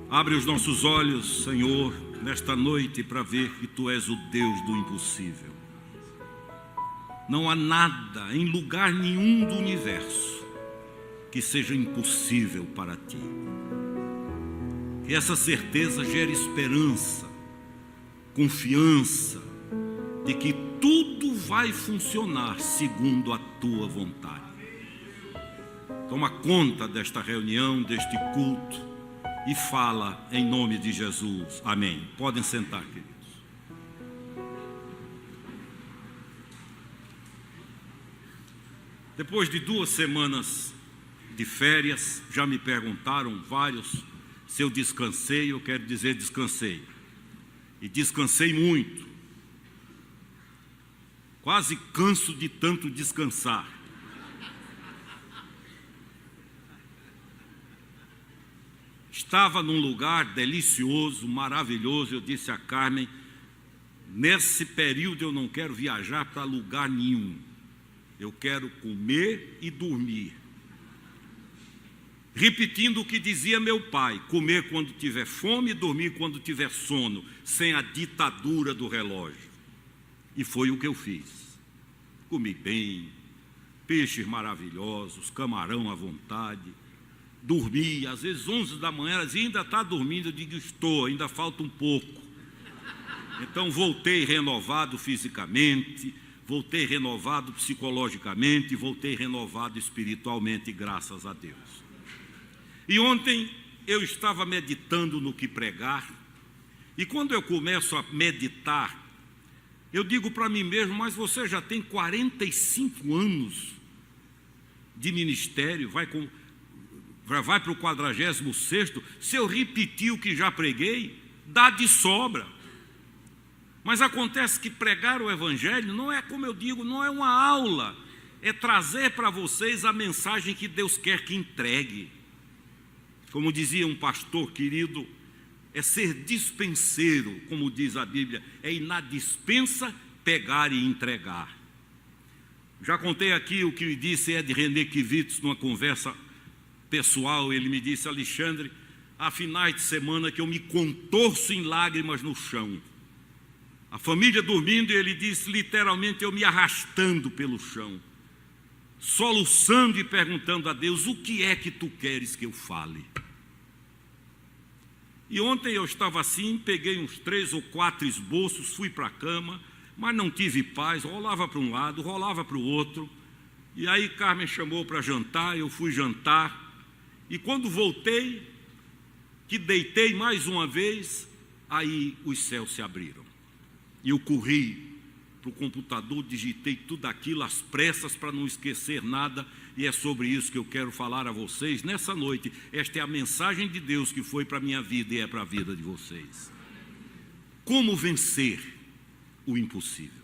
Abre os nossos olhos, Senhor, nesta noite para ver que Tu és o Deus do impossível. Não há nada em lugar nenhum do universo que seja impossível para Ti. Que essa certeza gere esperança, confiança de que tudo vai funcionar segundo a Tua vontade. Toma conta desta reunião, deste culto, e fala em nome de Jesus. Amém. Podem sentar, queridos. Depois de 2 semanas de férias, já me perguntaram vários se eu descansei. Eu quero dizer descansei. E descansei muito. Quase canso de tanto descansar. Estava num lugar delicioso, maravilhoso. Eu disse a Carmen, nesse período eu não quero viajar para lugar nenhum. Eu quero comer e dormir. Repetindo o que dizia meu pai, comer quando tiver fome e dormir quando tiver sono, sem a ditadura do relógio. E foi o que eu fiz. Comi bem, peixes maravilhosos, camarão à vontade. Dormi, às vezes 11 da manhã, ainda está dormindo, eu digo, estou, ainda falta um pouco. Então voltei renovado fisicamente, voltei renovado psicologicamente, voltei renovado espiritualmente, graças a Deus. E ontem eu estava meditando no que pregar, e quando eu começo a meditar, eu digo para mim mesmo, mas você já tem 45 anos de ministério, vai para o 46º, se eu repetir o que já preguei, dá de sobra. Mas acontece que pregar o Evangelho não é, como eu digo, não é uma aula, é trazer para vocês a mensagem que Deus quer que entregue. Como dizia um pastor querido, é ser dispenseiro, como diz a Bíblia, é ir na dispensa pegar e entregar. Já contei aqui o que me disse Ed René Kivitz numa conversa pessoal. Ele me disse, Alexandre, há finais de semana que eu me contorço em lágrimas no chão. A família dormindo, e ele disse, literalmente, eu me arrastando pelo chão, soluçando e perguntando a Deus, o que é que Tu queres que eu fale? E ontem eu estava assim, peguei uns 3 ou 4 esboços, fui para a cama, mas não tive paz, rolava para um lado, rolava para o outro. E aí Carmen chamou para jantar, eu fui jantar, e quando voltei, que deitei mais uma vez, aí os céus se abriram. E eu corri para o computador, digitei tudo aquilo às pressas para não esquecer nada, e é sobre isso que eu quero falar a vocês nessa noite. Esta é a mensagem de Deus que foi para a minha vida e é para a vida de vocês. Como vencer o impossível?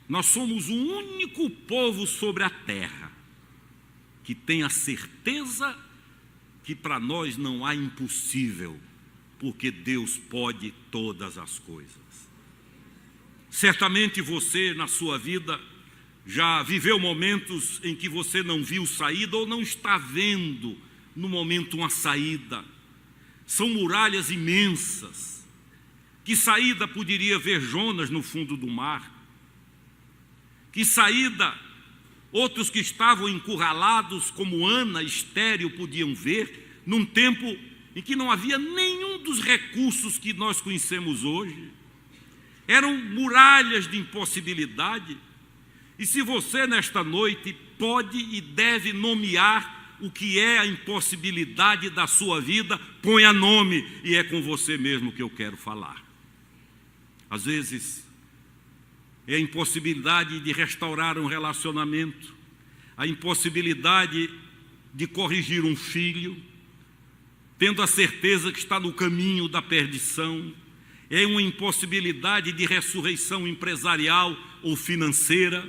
Nós somos o único povo sobre a terra que tem a certeza que para nós não há impossível, porque Deus pode todas as coisas. Certamente você, na sua vida, já viveu momentos em que você não viu saída ou não está vendo no momento uma saída. São muralhas imensas. Que saída poderia ver Jonas no fundo do mar? Que saída outros que estavam encurralados, como Ana, estéril, podiam ver, num tempo em que não havia nenhum dos recursos que nós conhecemos hoje? Eram muralhas de impossibilidade. E se você, nesta noite, pode e deve nomear o que é a impossibilidade da sua vida, ponha nome, e é com você mesmo que eu quero falar. Às vezes, é a impossibilidade de restaurar um relacionamento, a impossibilidade de corrigir um filho, tendo a certeza que está no caminho da perdição, é uma impossibilidade de ressurreição empresarial ou financeira,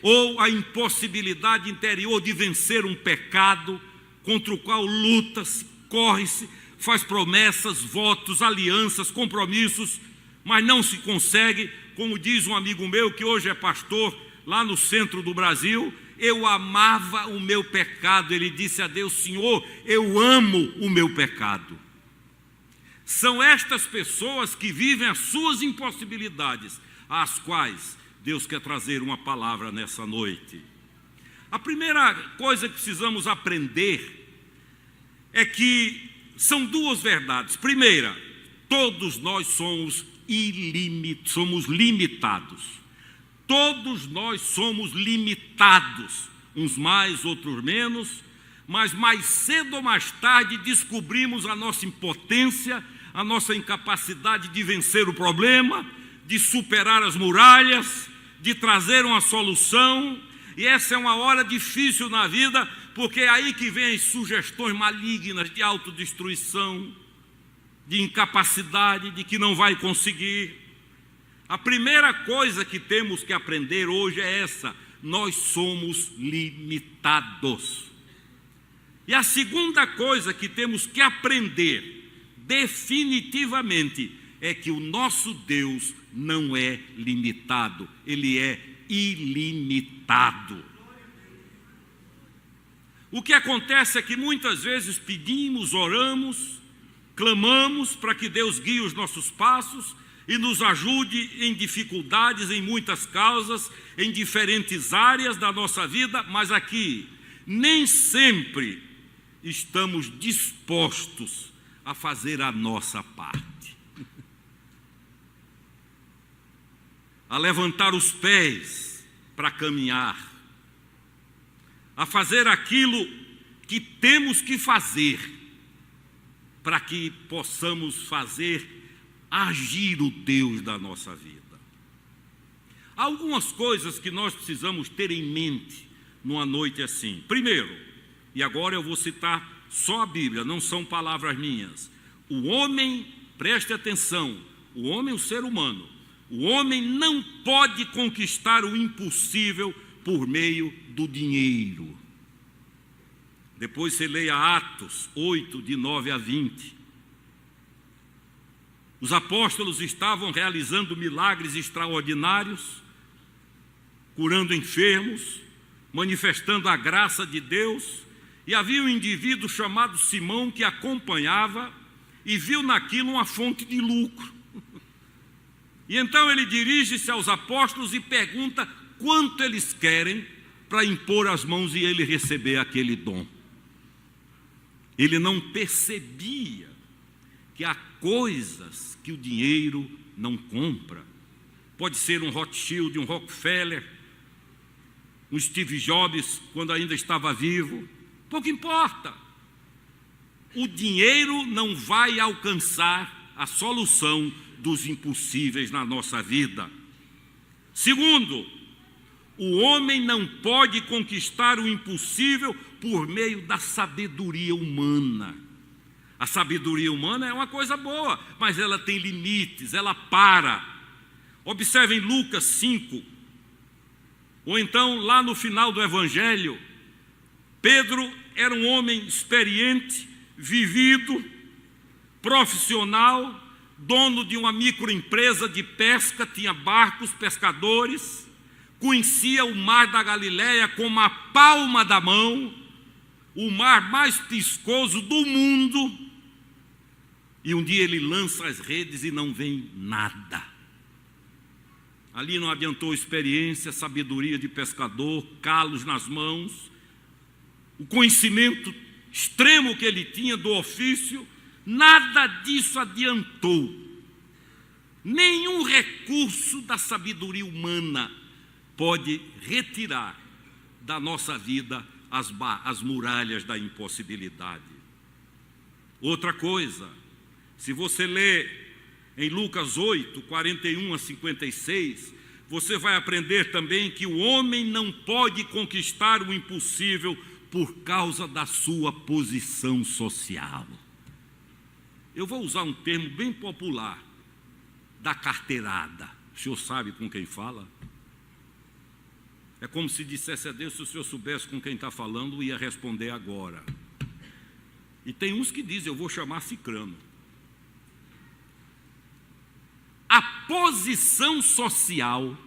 ou a impossibilidade interior de vencer um pecado contra o qual luta-se, corre-se, faz promessas, votos, alianças, compromissos, mas não se consegue. Como diz um amigo meu que hoje é pastor lá no centro do Brasil, eu amava o meu pecado. Ele disse a Deus: Senhor, eu amo o meu pecado. São estas pessoas que vivem as suas impossibilidades, às quais Deus quer trazer uma palavra nessa noite. A primeira coisa que precisamos aprender é que são duas verdades. Primeira, todos nós somos limitados. Todos nós somos limitados, uns mais, outros menos, mas mais cedo ou mais tarde descobrimos a nossa impotência, a nossa incapacidade de vencer o problema, de superar as muralhas, de trazer uma solução. E essa é uma hora difícil na vida, porque é aí que vem as sugestões malignas de autodestruição, de incapacidade, de que não vai conseguir. A primeira coisa que temos que aprender hoje é essa: nós somos limitados. E a segunda coisa que temos que aprender definitivamente é que o nosso Deus não é limitado, Ele é ilimitado. O que acontece é que muitas vezes pedimos, oramos, clamamos para que Deus guie os nossos passos e nos ajude em dificuldades, em muitas causas, em diferentes áreas da nossa vida, mas aqui nem sempre estamos dispostos a fazer a nossa parte, a levantar os pés para caminhar, a fazer aquilo que temos que fazer para que possamos fazer agir o Deus da nossa vida. Há algumas coisas que nós precisamos ter em mente numa noite assim. Primeiro, e agora eu vou citar só a Bíblia, não são palavras minhas. O homem, preste atenção, o homem, o ser humano, o homem não pode conquistar o impossível por meio do dinheiro. Depois você leia Atos 8, de 9 a 20. Os apóstolos estavam realizando milagres extraordinários, curando enfermos, manifestando a graça de Deus, e havia um indivíduo chamado Simão que acompanhava e viu naquilo uma fonte de lucro. E então ele dirige-se aos apóstolos e pergunta quanto eles querem para impor as mãos e ele receber aquele dom. Ele não percebia que há coisas que o dinheiro não compra. Pode ser um Rothschild, um Rockefeller, um Steve Jobs, quando ainda estava vivo. Pouco importa. O dinheiro não vai alcançar a solução dos impossíveis na nossa vida. Segundo, o homem não pode conquistar o impossível por meio da sabedoria humana. A sabedoria humana é uma coisa boa, mas ela tem limites, ela para. Observem Lucas 5, ou então lá no final do Evangelho, Pedro era um homem experiente, vivido, profissional, dono de uma microempresa de pesca, tinha barcos, pescadores, conhecia o mar da Galileia como a palma da mão, o mar mais piscoso do mundo, e um dia ele lança as redes e não vem nada. Ali não adiantou experiência, sabedoria de pescador, calos nas mãos, o conhecimento extremo que ele tinha do ofício, nada disso adiantou. Nenhum recurso da sabedoria humana pode retirar da nossa vida as muralhas da impossibilidade. Outra coisa, se você ler em Lucas 8, 41 a 56, você vai aprender também que o homem não pode conquistar o impossível por causa da sua posição social. Eu vou usar um termo bem popular, da carteirada. O senhor sabe com quem fala? É como se dissesse a Deus, se o senhor soubesse com quem está falando, ia responder agora. E tem uns que dizem, eu vou chamar cicrano. A posição social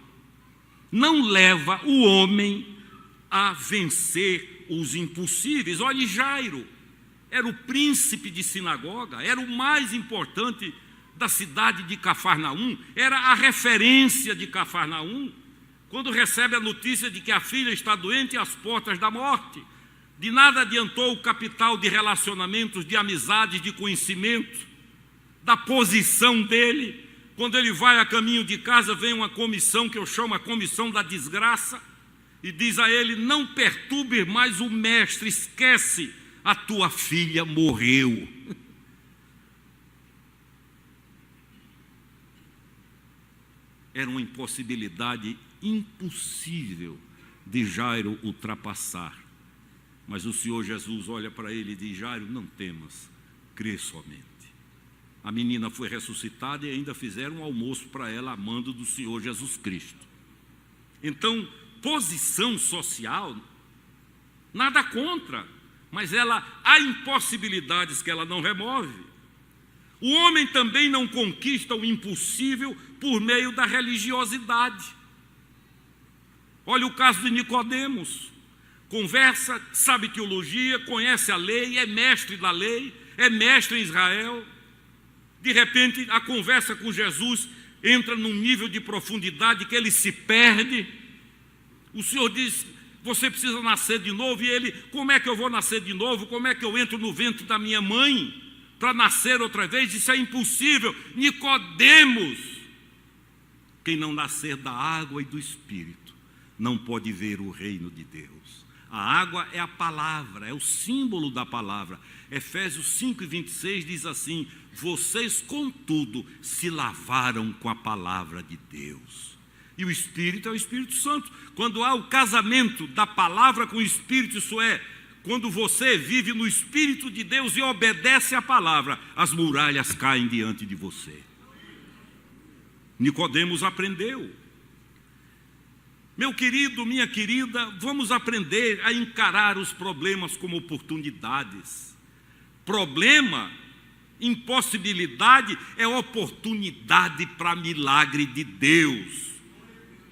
não leva o homem a vencer os impossíveis. Olhe, Jairo era o príncipe de sinagoga, era o mais importante da cidade de Cafarnaum, era a referência de Cafarnaum. Quando recebe a notícia de que a filha está doente às portas da morte, de nada adiantou o capital de relacionamentos, de amizades, de conhecimento, da posição dele. Quando ele vai a caminho de casa, vem uma comissão que eu chamo a comissão da desgraça, e diz a ele: não perturbe mais o mestre, esquece, a tua filha morreu. Era uma impossibilidade impossível de Jairo ultrapassar. Mas o Senhor Jesus olha para ele e diz: Jairo, não temas, crê somente. A menina foi ressuscitada e ainda fizeram um almoço para ela, a mando do Senhor Jesus Cristo. Então, posição social, nada contra, mas há impossibilidades que ela não remove. O homem também não conquista o impossível por meio da religiosidade. Olha o caso de Nicodemos. Conversa, sabe teologia, conhece a lei, é mestre da lei, é mestre em Israel. De repente, a conversa com Jesus entra num nível de profundidade que ele se perde. O Senhor diz: você precisa nascer de novo. E ele: como é que eu vou nascer de novo? Como é que eu entro no ventre da minha mãe para nascer outra vez? Isso é impossível. Nicodemos, quem não nascer da água e do Espírito não pode ver o reino de Deus. A água é a palavra, é o símbolo da palavra. Efésios 5:26 diz assim: vocês, contudo, se lavaram com a palavra de Deus. E o Espírito é o Espírito Santo. Quando há o casamento da palavra com o Espírito, isso é, quando você vive no Espírito de Deus e obedece à palavra, as muralhas caem diante de você. Nicodemos aprendeu. Meu querido, minha querida, vamos aprender a encarar os problemas como oportunidades. Problema, impossibilidade, é oportunidade para milagre de Deus.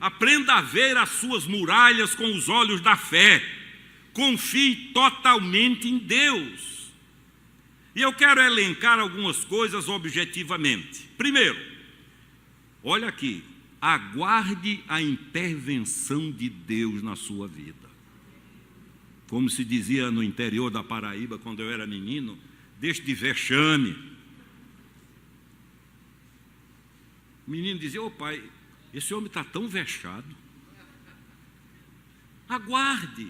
Aprenda a ver as suas muralhas com os olhos da fé. Confie totalmente em Deus. E eu quero elencar algumas coisas objetivamente. Primeiro, olha aqui. Aguarde a intervenção de Deus na sua vida. Como se dizia no interior da Paraíba, quando eu era menino: deixe de vexame. O menino dizia: ô pai, esse homem está tão vexado. Aguarde.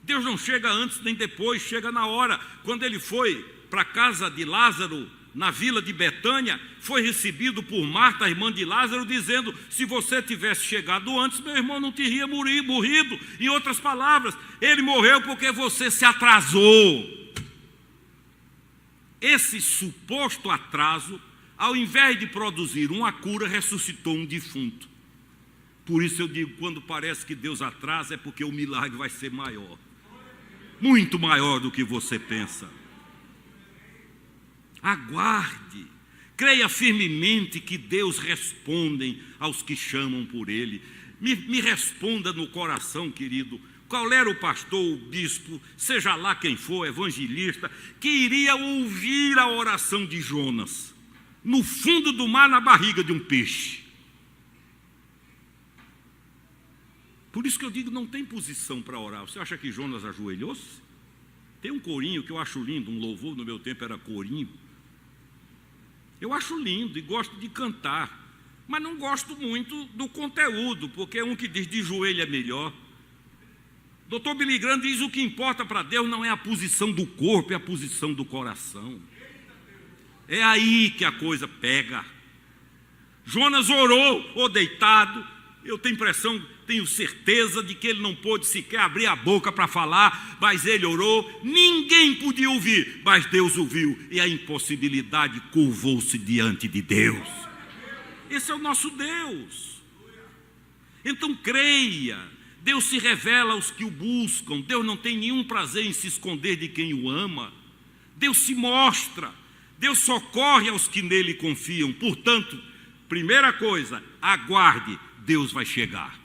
Deus não chega antes nem depois, chega na hora. Quando ele foi para a casa de Lázaro, na vila de Betânia, foi recebido por Marta, irmã de Lázaro, dizendo: se você tivesse chegado antes, meu irmão não teria morrido. Em outras palavras, ele morreu porque você se atrasou. Esse suposto atraso, ao invés de produzir uma cura, ressuscitou um defunto. Por isso eu digo, quando parece que Deus atrasa, é porque o milagre vai ser maior. Muito maior do que você pensa. Aguarde, creia firmemente que Deus responde aos que chamam por Ele. Me responda no coração, querido, qual era o pastor, o bispo, seja lá quem for, evangelista, que iria ouvir a oração de Jonas, no fundo do mar, na barriga de um peixe. Por isso que eu digo, não tem posição para orar. Você acha que Jonas ajoelhou-se? Tem um corinho que eu acho lindo, um louvor, no meu tempo era corinho. Eu acho lindo e gosto de cantar, mas não gosto muito do conteúdo, porque é um que diz: de joelho é melhor. Dr. Billy Graham diz: o que importa para Deus não é a posição do corpo, é a posição do coração. É aí que a coisa pega. Jonas orou, ou deitado. Eu tenho certeza de que ele não pôde sequer abrir a boca para falar, mas ele orou. Ninguém podia ouvir, mas Deus ouviu, e a impossibilidade curvou-se diante de Deus. Esse é o nosso Deus. Então creia, Deus se revela aos que o buscam. Deus não tem nenhum prazer em se esconder de quem o ama. Deus se mostra, Deus socorre aos que nele confiam. Portanto, primeira coisa, aguarde, Deus vai chegar.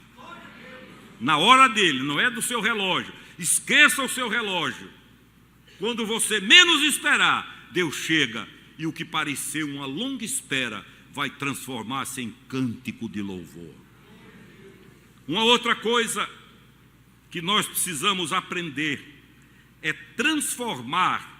na hora dele, não é do seu relógio. Esqueça o seu relógio. Quando você menos esperar, Deus chega e o que pareceu uma longa espera vai transformar-se em cântico de louvor. Uma outra coisa que nós precisamos aprender é transformar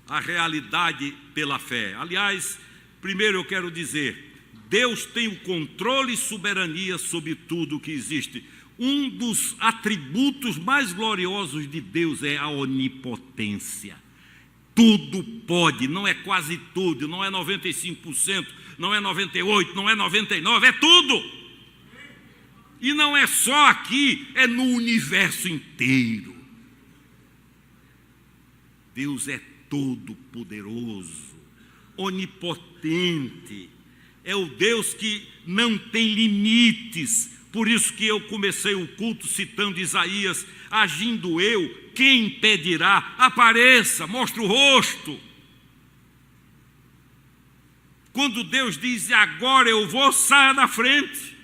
a realidade pela fé. Aliás, primeiro eu quero dizer, Deus tem o controle e soberania sobre tudo que existe. Um dos atributos mais gloriosos de Deus é a onipotência. Tudo pode, não é quase tudo, não é 95%, não é 98%, não é 99%, é tudo. E não é só aqui, é no universo inteiro. Deus é todo-poderoso, onipotente, é o Deus que não tem limites. Por isso que eu comecei o culto citando Isaías: agindo eu, quem impedirá? Apareça, mostre o rosto. Quando Deus diz: agora eu vou, saia da frente.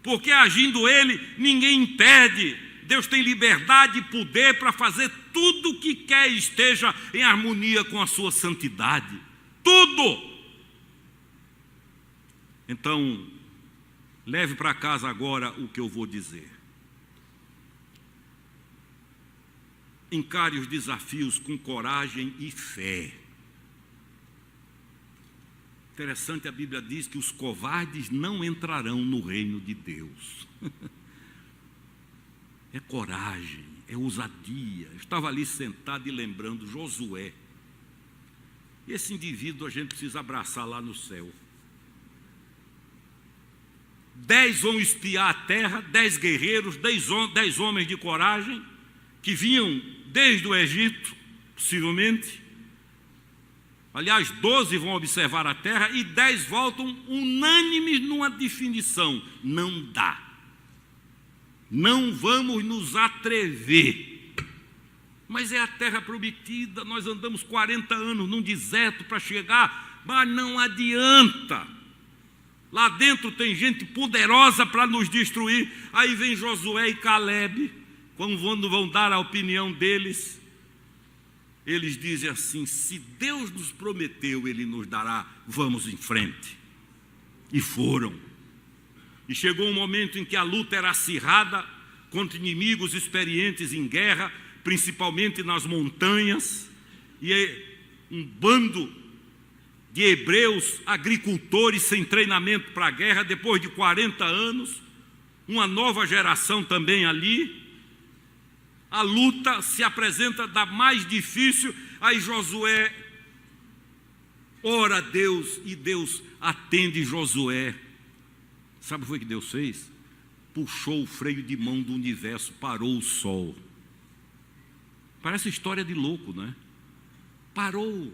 Porque agindo Ele, ninguém impede. Deus tem liberdade e poder para fazer tudo o que quer e esteja em harmonia com a sua santidade. Tudo! Então, leve para casa agora o que eu vou dizer. Encare os desafios com coragem e fé. Interessante, a Bíblia diz que os covardes não entrarão no reino de Deus. É coragem, é ousadia. Eu estava ali sentado e lembrando Josué. Esse indivíduo a gente precisa abraçar lá no céu. 10 vão espiar a terra, 10 guerreiros, 10 homens de coragem, que vinham desde o Egito, possivelmente. Aliás, 12 vão observar a terra e 10 voltam unânimes numa definição: não dá. Não vamos nos atrever. Mas é a terra prometida, nós andamos 40 anos num deserto para chegar, mas não adianta. Lá dentro tem gente poderosa para nos destruir. Aí vem Josué e Caleb, quando vão dar a opinião deles, eles dizem assim: se Deus nos prometeu, Ele nos dará, vamos em frente. E foram. E chegou um momento em que a luta era acirrada contra inimigos experientes em guerra, principalmente nas montanhas, e um bando de hebreus, agricultores sem treinamento para a guerra, depois de 40 anos, uma nova geração também ali. A luta se apresenta da mais difícil. Aí Josué ora a Deus e Deus atende Josué. Sabe o que foi que Deus fez? Puxou o freio de mão do universo, parou o sol. Parece história de louco, não é? Parou.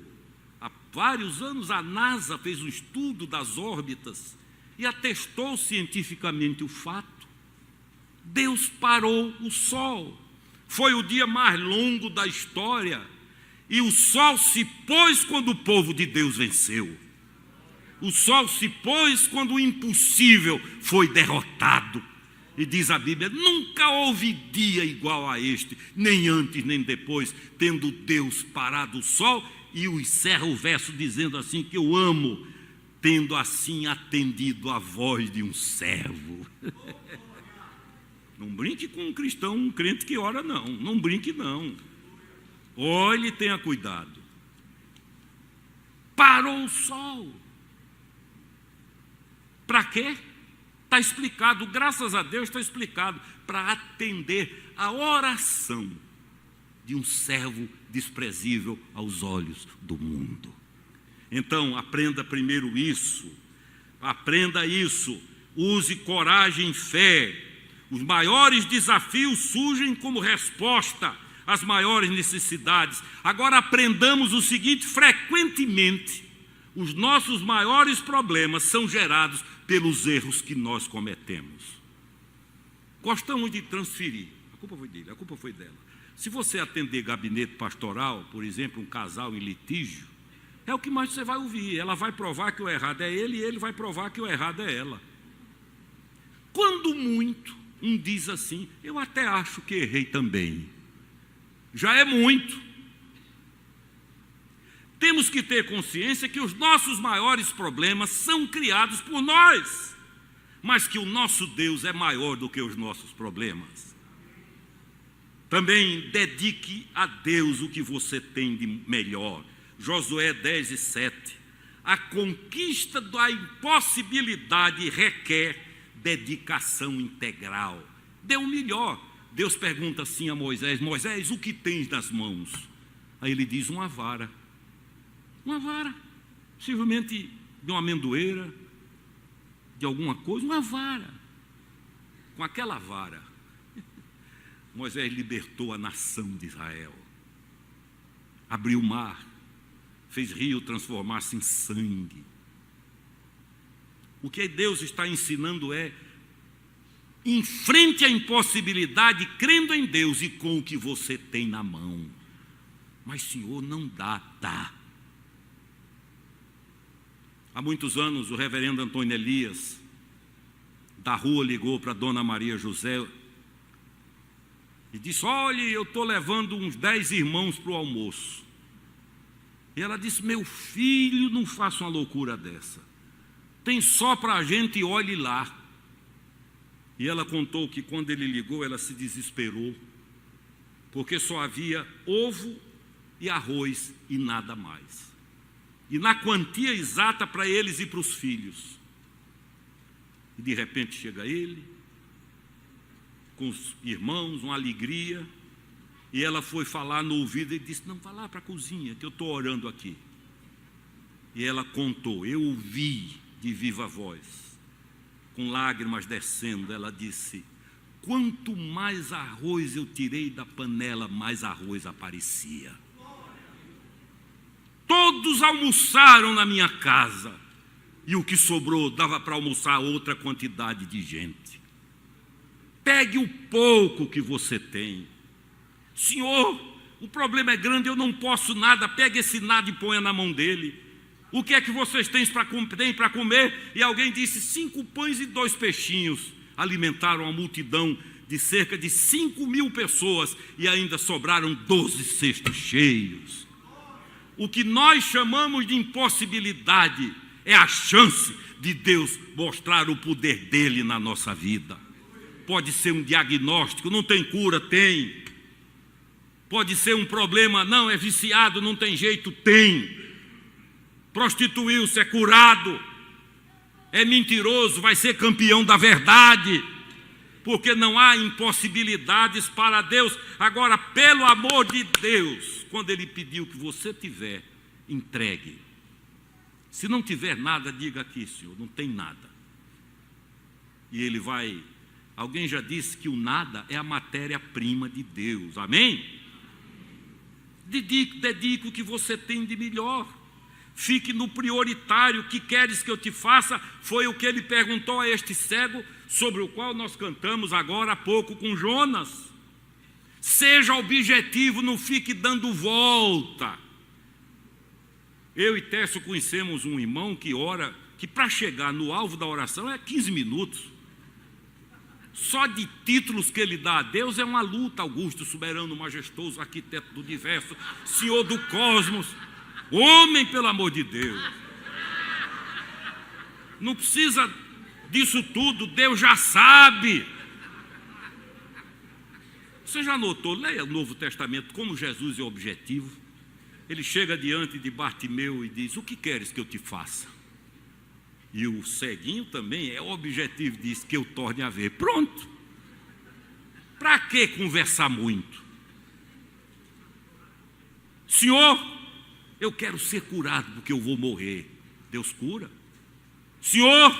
Há vários anos a NASA fez um estudo das órbitas e atestou cientificamente o fato. Deus parou o sol. Foi o dia mais longo da história e o sol se pôs quando o povo de Deus venceu. O sol se pôs quando o impossível foi derrotado. E diz a Bíblia: nunca houve dia igual a este, nem antes nem depois, tendo Deus parado o sol. E encerra o verso dizendo assim, que eu amo: tendo assim atendido a voz de um servo. Não brinque com um cristão, um crente que ora, não. Não brinque, não. Olhe e tenha cuidado. Parou o sol. Para quê? Está explicado, graças a Deus está explicado. Para atender a oração de um servo desprezível aos olhos do mundo. Então, aprenda primeiro isso. Aprenda isso. Use coragem e fé. Os maiores desafios surgem como resposta às maiores necessidades. Agora aprendamos o seguinte: frequentemente os nossos maiores problemas são gerados pelos erros que nós cometemos. Gostamos de transferir. A culpa foi dele, a culpa foi dela. Se você atender gabinete pastoral, por exemplo, um casal em litígio, é o que mais você vai ouvir. Ela vai provar que o errado é ele e ele vai provar que o errado é ela. Quando muito, um diz assim: eu até acho que errei também. Já é muito. Temos que ter consciência que os nossos maiores problemas são criados por nós, mas que o nosso Deus é maior do que os nossos problemas. Também dedique a Deus o que você tem de melhor. Josué 10:7. A conquista da impossibilidade requer dedicação integral. Dê o melhor. Deus pergunta assim a Moisés: Moisés, o que tens nas mãos? Aí ele diz: uma vara. Uma vara, possivelmente de uma amendoeira, de alguma coisa, uma vara. Com aquela vara, Moisés libertou a nação de Israel, abriu o mar, fez rio transformar-se em sangue. O que Deus está ensinando é: enfrente a impossibilidade crendo em Deus e com o que você tem na mão. Mas, Senhor, não dá, dá. Há muitos anos, o reverendo Antônio Elias, da rua, ligou para a dona Maria José e disse: olha, eu estou levando uns 10 irmãos para o almoço. E ela disse: meu filho, não faça uma loucura dessa. Tem só para a gente e olhe lá. E ela contou que quando ele ligou, ela se desesperou, porque só havia ovo e arroz e nada mais. E na quantia exata para eles e para os filhos. E de repente chega ele, com os irmãos, uma alegria, e ela foi falar no ouvido e disse: não, vá lá para a cozinha, que eu estou orando aqui. E ela contou, eu ouvi de viva voz, com lágrimas descendo, ela disse: quanto mais arroz eu tirei da panela, mais arroz aparecia. Todos almoçaram na minha casa, e o que sobrou dava para almoçar outra quantidade de gente. Pegue o pouco que você tem. Senhor, o problema é grande, eu não posso nada. Pegue esse nada e ponha na mão dele. O que é que vocês têm para comer? E alguém disse: 5 pães e 2 peixinhos. Alimentaram a multidão de cerca de 5.000 pessoas e ainda sobraram 12 cestos cheios. O que nós chamamos de impossibilidade é a chance de Deus mostrar o poder dele na nossa vida. Pode ser um diagnóstico: não tem cura, tem. Pode ser um problema: não, é viciado, não tem jeito, tem. Prostituiu-se, é curado. É mentiroso, vai ser campeão da verdade. Porque não há impossibilidades para Deus. Agora, pelo amor de Deus, quando Ele pediu que você tiver, entregue. Se não tiver nada, diga aqui: Senhor, não tem nada. E Ele vai... Alguém já disse que o nada é a matéria-prima de Deus, amém? Dedique o que você tem de melhor. Fique no prioritário. O que queres que eu te faça? Foi o que ele perguntou a este cego, sobre o qual nós cantamos agora há pouco com Jonas. Seja objetivo, não fique dando volta. Eu e Técio conhecemos um irmão que ora, que para chegar no alvo da oração é 15 minutos. Só de títulos que ele dá a Deus é uma luta. Augusto, soberano, majestoso, arquiteto do universo, Senhor do cosmos. Homem, pelo amor de Deus. Não precisa disso tudo, Deus já sabe. Você já notou, leia o Novo Testamento, como Jesus é objetivo. Ele chega diante de Bartimeu e diz: o que queres que eu te faça? E o ceguinho também é objetivo, diz: que eu torne a ver. Pronto. Para que conversar muito? Senhor, eu quero ser curado porque eu vou morrer. Deus cura. Senhor,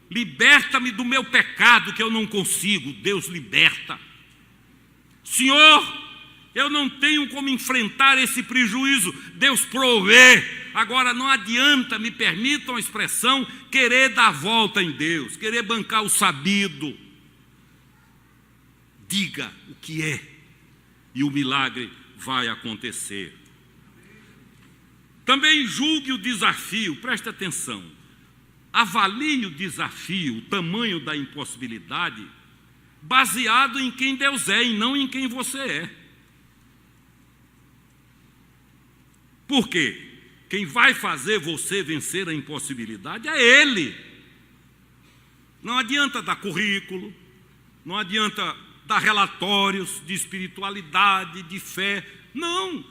liberta-me do meu pecado que eu não consigo. Deus liberta. Senhor, eu não tenho como enfrentar esse prejuízo. Deus provê. Agora não adianta, me permitam a expressão, querer dar volta em Deus, querer bancar o sabido. Diga o que é e o milagre vai acontecer. Também julgue o desafio, preste atenção. avalie o desafio, o tamanho da impossibilidade, baseado em quem Deus é e não em quem você é. Por quê? Quem vai fazer você vencer a impossibilidade é Ele. Não adianta dar currículo, não adianta dar relatórios de espiritualidade, de fé. Não,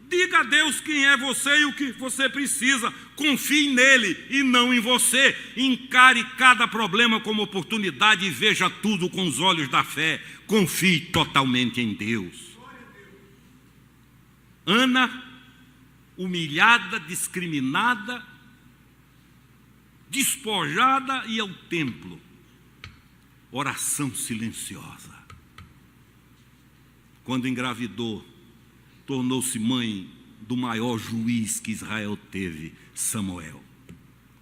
diga a Deus quem é você e o que você precisa. Confie nele e não em você. Encare cada problema como oportunidade e veja tudo com os olhos da fé. Confie totalmente em Deus. Ana, humilhada, discriminada, despojada, ia ao templo. Oração silenciosa. Quando engravidou, tornou-se mãe do maior juiz que Israel teve, Samuel.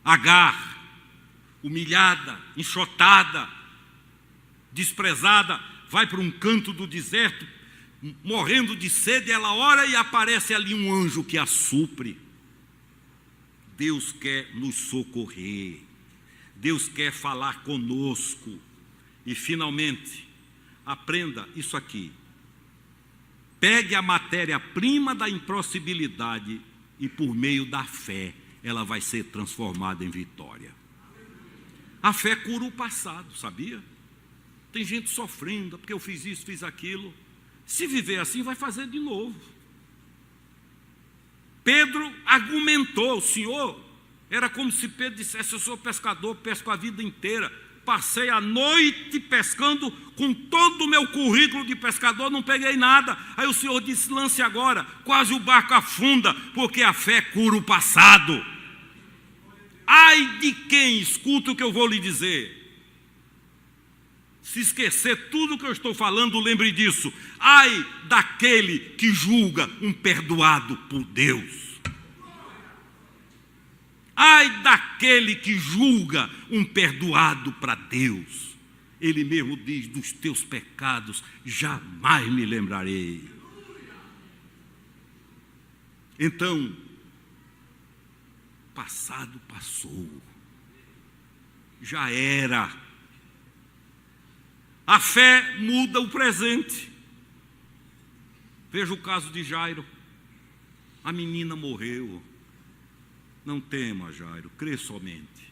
Agar, humilhada, enxotada, desprezada, vai para um canto do deserto, morrendo de sede, ela ora e aparece ali um anjo que a supre. Deus quer nos socorrer, Deus quer falar conosco. E finalmente, aprenda isso aqui. Pegue a matéria-prima da impossibilidade e por meio da fé, ela vai ser transformada em vitória. A fé cura o passado, sabia? Tem gente sofrendo, porque eu fiz isso, fiz aquilo. Se viver assim, vai fazer de novo. Pedro argumentou, o Senhor, era como se Pedro dissesse, eu sou pescador, pesco a vida inteira, passei a noite pescando, com todo o meu currículo de pescador, não peguei nada. Aí o Senhor disse, lance agora, quase o barco afunda, porque a fé cura o passado. Ai de quem escuta o que eu vou lhe dizer. Se esquecer tudo que eu estou falando, lembre disso. Ai daquele que julga um perdoado por Deus. Ai daquele que julga um perdoado para Deus. Ele mesmo diz, dos teus pecados jamais me lembrarei. Então, passado passou. Já era. A fé muda o presente. Veja o caso de Jairo. A menina morreu. Não tema, Jairo, crê somente.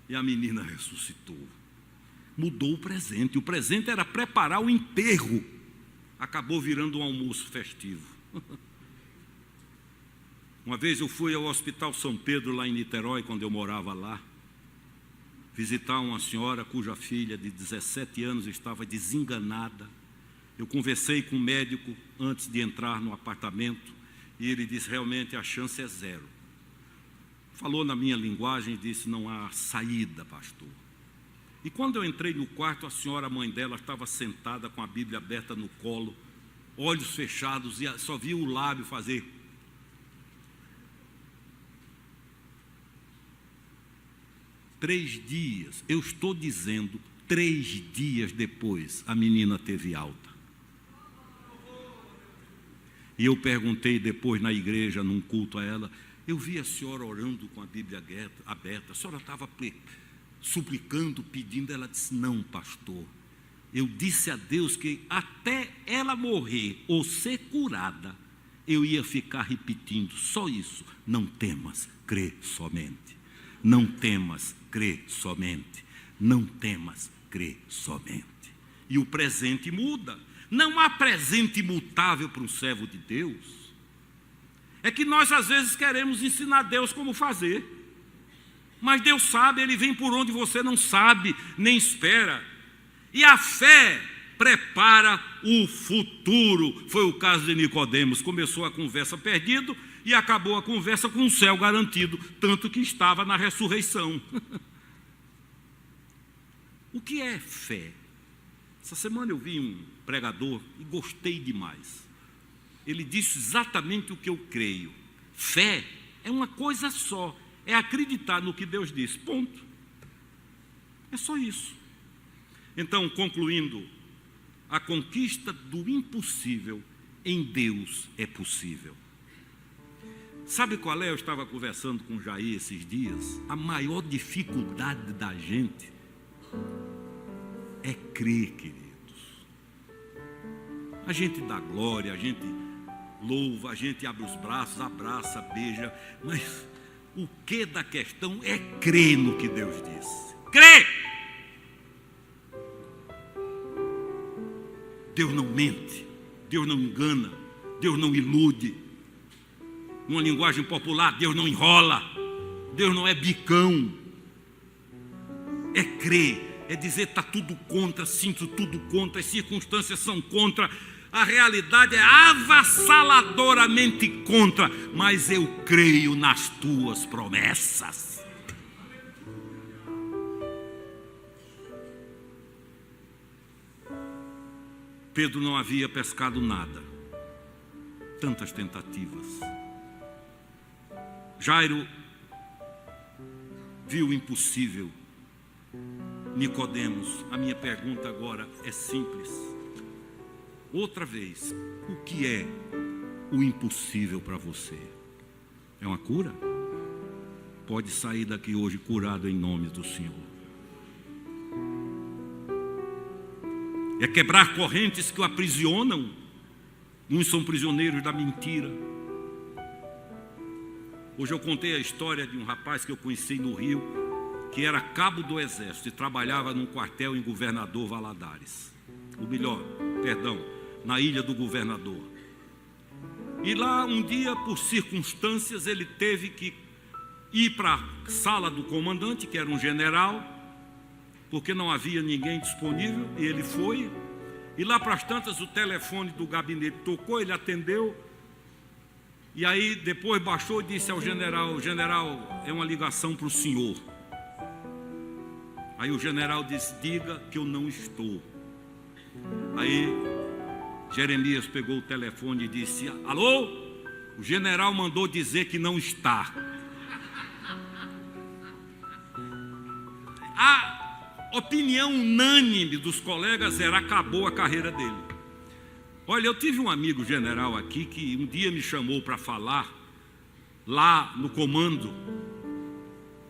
E a menina ressuscitou. Mudou o presente. O presente era preparar o enterro. Acabou virando um almoço festivo. Uma vez eu fui ao Hospital São Pedro, lá em Niterói, quando eu morava lá, visitar uma senhora cuja filha de 17 anos estava desenganada. Eu conversei com o médico antes de entrar no apartamento e ele disse, realmente a chance é zero. Falou na minha linguagem e disse, não há saída, pastor. E quando eu entrei no quarto, a senhora, a mãe dela, estava sentada com a Bíblia aberta no colo, olhos fechados, e só via o lábio fazer. Três dias, eu estou dizendo, 3 dias depois, a menina teve alta. E eu perguntei depois na igreja, num culto a ela, eu vi a senhora orando com a Bíblia aberta, a senhora estava suplicando, pedindo, ela disse, não, pastor, eu disse a Deus que até ela morrer ou ser curada, eu ia ficar repetindo só isso, não temas, crê somente, não temas, crê somente, não temas, crê somente. E o presente muda, não há presente imutável para um servo de Deus. É que nós às vezes queremos ensinar a Deus como fazer, mas Deus sabe, Ele vem por onde você não sabe, nem espera. E a fé prepara o futuro. Foi o caso de Nicodemos, começou a conversa perdido e acabou a conversa com o céu garantido, tanto que estava na ressurreição. O que é fé? Essa semana eu vi um pregador e gostei demais. Ele disse exatamente o que eu creio. Fé é uma coisa só, é acreditar no que Deus disse, ponto. É só isso. Então, concluindo, a conquista do impossível em Deus é possível. Sabe qual é? Eu estava conversando com o Jair esses dias. A maior dificuldade da gente é crer, queridos. A gente dá glória, a gente louva, a gente abre os braços, abraça, beija, mas o que da questão é crer no que Deus disse. Crer! Deus não mente, Deus não engana, Deus não ilude. Numa linguagem popular, Deus não enrola, Deus não é bicão. É crer, é dizer está tudo contra, sinto tudo contra, as circunstâncias são contra, a realidade é avassaladoramente contra, mas eu creio nas tuas promessas. Pedro não havia pescado nada, tantas tentativas. Jairo viu o impossível. Nicodemos, a minha pergunta agora é simples. Outra vez, o que é o impossível para você? É uma cura? Pode sair daqui hoje curado em nome do Senhor. É quebrar correntes que o aprisionam. Uns são prisioneiros da mentira. Hoje eu contei a história de um rapaz que eu conheci no Rio, que era cabo do exército e trabalhava num quartel em Governador Valadares. Na Ilha do Governador. E lá um dia, por circunstâncias, ele teve que ir para a sala do comandante, que era um general, porque não havia ninguém disponível, e ele foi. E lá para as tantas o telefone do gabinete tocou, ele atendeu. E aí depois baixou e disse ao general: general, é uma ligação para o senhor. Aí o general disse: diga que eu não estou. Aí Jeremias pegou o telefone e disse: alô? O general mandou dizer que não está. A opinião unânime dos colegas era: acabou a carreira dele. Olha, eu tive um amigo general aqui que um dia me chamou para falar lá no comando,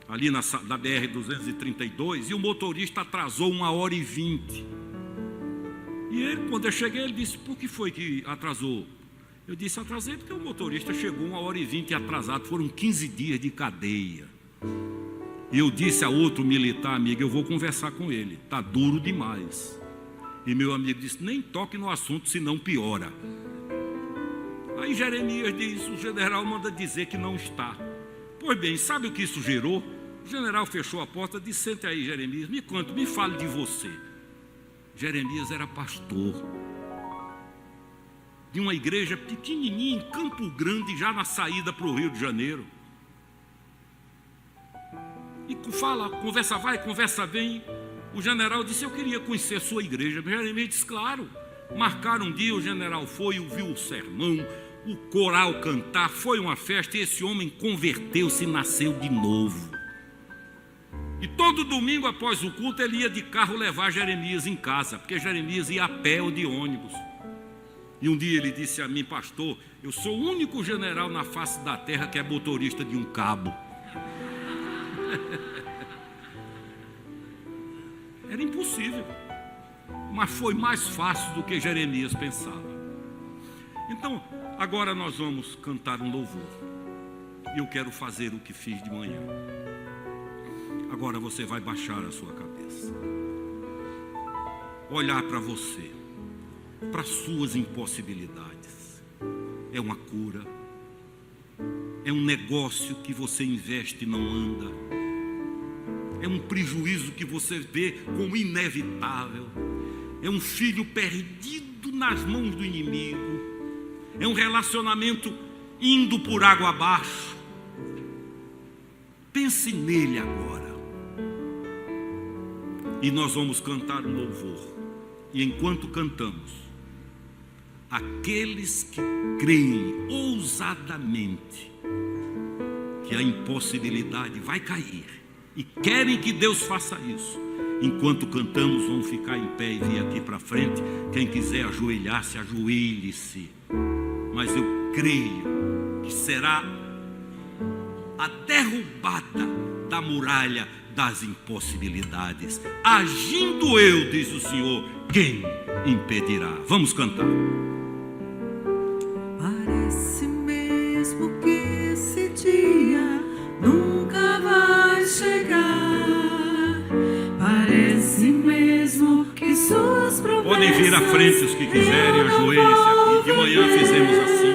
ali na BR-232, e o motorista atrasou 1h20. E ele, quando eu cheguei, ele disse: por que foi que atrasou? Eu disse: atrasei porque o motorista chegou 1h20 atrasado, foram 15 dias de cadeia. E eu disse a outro militar amigo: eu vou conversar com ele, está duro demais. E meu amigo disse: nem toque no assunto, senão piora. Aí Jeremias disse: o general manda dizer que não está. Pois bem, sabe o que isso gerou? O general fechou a porta e disse: sente aí, Jeremias, me conte, me fale de você. Jeremias era pastor de uma igreja pequenininha em Campo Grande, já na saída para o Rio de Janeiro. E fala, conversa vai, conversa vem. O general disse: eu queria conhecer a sua igreja. O Jeremias disse: claro. Marcaram um dia, o general foi, ouviu o sermão, o coral cantar, foi uma festa, e esse homem converteu-se e nasceu de novo. E todo domingo após o culto ele ia de carro levar Jeremias em casa, porque Jeremias ia a pé ou de ônibus. E um dia ele disse a mim: pastor, eu sou o único general na face da terra que é motorista de um cabo. Era impossível, mas foi mais fácil do que Jeremias pensava. Então, agora nós vamos cantar um louvor. E eu quero fazer o que fiz de manhã. Agora você vai baixar a sua cabeça, olhar para você, para suas impossibilidades. É uma cura, é um negócio que você investe e não anda, é um prejuízo que você vê como inevitável, é um filho perdido nas mãos do inimigo, é um relacionamento indo por água abaixo. Pense nele agora. E nós vamos cantar um louvor. E enquanto cantamos, aqueles que creem ousadamente que a impossibilidade vai cair e querem que Deus faça isso, enquanto cantamos, vão ficar em pé e vir aqui para frente. Quem quiser ajoelhar-se, ajoelhe-se. Mas eu creio que será a derrubada da muralha das impossibilidades. Agindo eu, diz o Senhor, quem impedirá? Vamos cantar. Parece mesmo que esse dia nunca vai chegar. Parece mesmo que suas promessas. Podem vir à frente os que quiserem, ajoelhem-se aqui. De manhã fizemos assim.